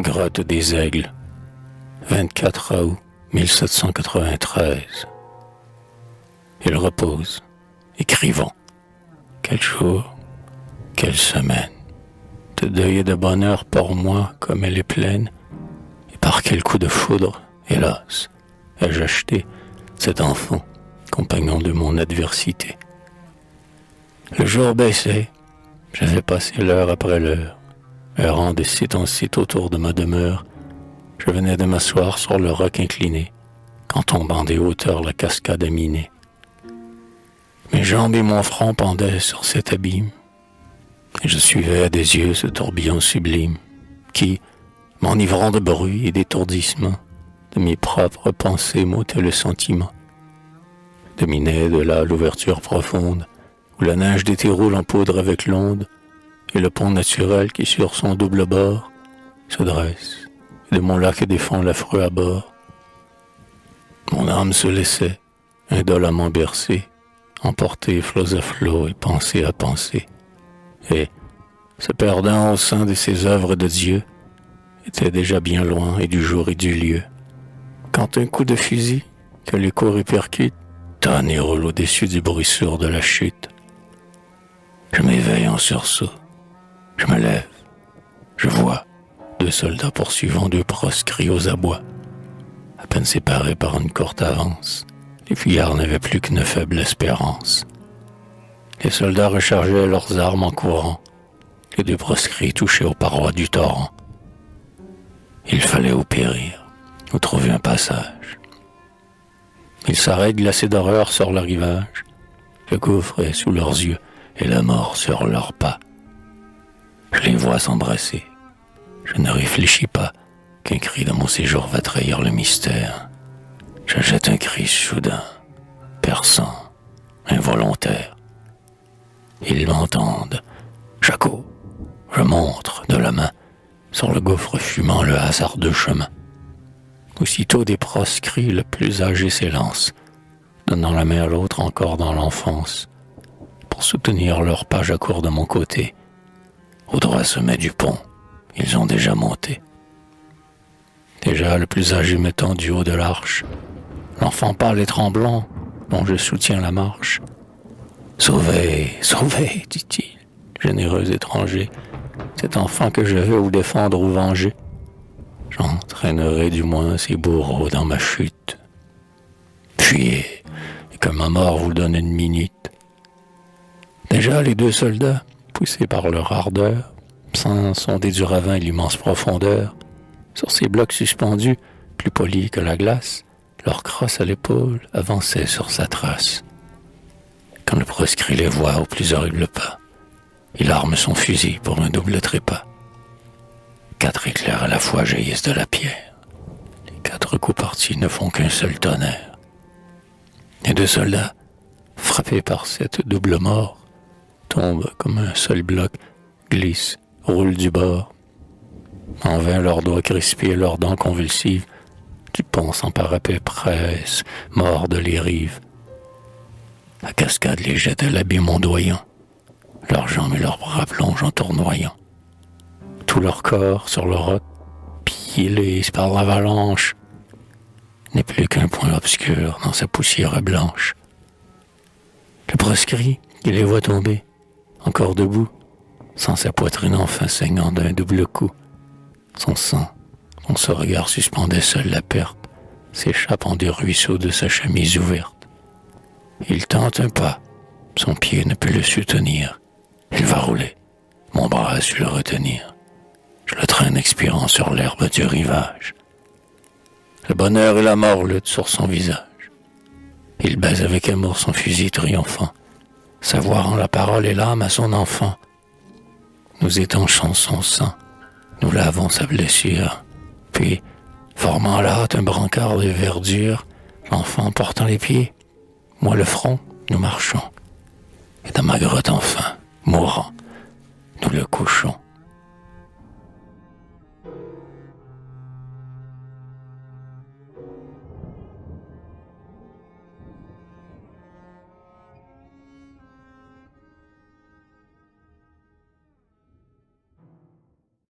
Grotte des Aigles, 24 août 1793. Il repose, écrivant. Quel jour, quelle semaine, de deuil et de bonheur pour moi comme elle est pleine, et par quel coup de foudre, hélas, ai-je acheté cet enfant, compagnon de mon adversité. Le jour baissait, j'avais passé l'heure après l'heure, errant de site en site autour de ma demeure. Je venais de m'asseoir sur le roc incliné, quand tombant des hauteurs la cascade aminée. Mes jambes et mon front pendaient sur cet abîme, et je suivais à des yeux ce tourbillon sublime, qui, m'enivrant de bruit et d'étourdissement, de mes propres pensées m'ôtait le sentiment. Je dominais de là l'ouverture profonde, où la neige d'été roule en poudre avec l'onde, et le pont naturel qui sur son double bord se dresse, et de mon lac défend l'affreux abord. Mon âme se laissait, indolemment bercée, emporter flots à flots et pensée à pensée, et, se perdant au sein de ces œuvres de Dieu, était déjà bien loin et du jour et du lieu, quand un coup de fusil, que l'écho répercute, tonne et roule au-dessus du bruit sourd de la chute. Je m'éveille en sursaut, je me lève, je vois deux soldats poursuivant deux proscrits aux abois. À peine séparés par une courte avance, les fuyards n'avaient plus qu'une faible espérance. Les soldats rechargeaient leurs armes en courant, les deux proscrits touchaient aux parois du torrent. Il fallait ou périr, ou trouver un passage. Ils s'arrêtent glacés d'horreur sur le rivage, le gouffre est sous leurs yeux et la mort sur leurs pas. Je les vois s'embrasser. Je ne réfléchis pas qu'un cri de mon séjour va trahir le mystère. Je jette un cri soudain, perçant, involontaire. Ils m'entendent. Jaco, je montre de la main sur le gouffre fumant le hasardeux chemin. Aussitôt des proscrits le plus âgé s'élancent, donnant la main à l'autre encore dans l'enfance, pour soutenir leur page à court de mon côté. Au droit sommet du pont, ils ont déjà monté. Déjà le plus âgé me tend du haut de l'arche, l'enfant pâle et tremblant, dont je soutiens la marche. Sauvez, sauvez, dit-il, généreux étranger, cet enfant que je veux ou défendre ou venger. J'entraînerai du moins ces bourreaux dans ma chute. Fuyez, et que ma mort vous donne une minute. Déjà les deux soldats, poussés par leur ardeur, sans sonder du ravin et l'immense profondeur, sur ces blocs suspendus, plus polis que la glace, leur crosse à l'épaule avançait sur sa trace. Quand le proscrit les voit au plus horrible pas, il arme son fusil pour un double trépas. 4 éclairs à la fois jaillissent de la pierre. Les 4 coups partis ne font qu'un seul tonnerre. Les deux soldats, frappés par cette double mort, tombent comme un seul bloc, glissent, roulent du bord. En vain leurs doigts crispés et leurs dents convulsives, du pont sans parapet presse, mordent les rives. La cascade les jette à l'abîme ondoyant, leurs jambes et leurs bras plongent en tournoyant. Tout leur corps sur le roc, pillé par l'avalanche, n'est plus qu'un point obscur dans sa poussière blanche. Le proscrit, il les voit tomber, encore debout, sans sa poitrine enfin saignant d'un double coup. Son sang, dont ce regard suspendait seul la perte, s'échappe en des ruisseaux de sa chemise ouverte. Il tente un pas, son pied ne peut le soutenir. Il va rouler, mon bras a su le retenir. Je le traîne expirant sur l'herbe du rivage. Le bonheur et la mort luttent sur son visage. Il baise avec amour son fusil triomphant, savoir en la parole et l'âme à son enfant. Nous étanchons son sang, nous lavons sa blessure, puis, formant à la hâte un brancard de verdure, l'enfant portant les pieds, moi le front, nous marchons. Et dans ma grotte enfin, mourant, nous le couchons.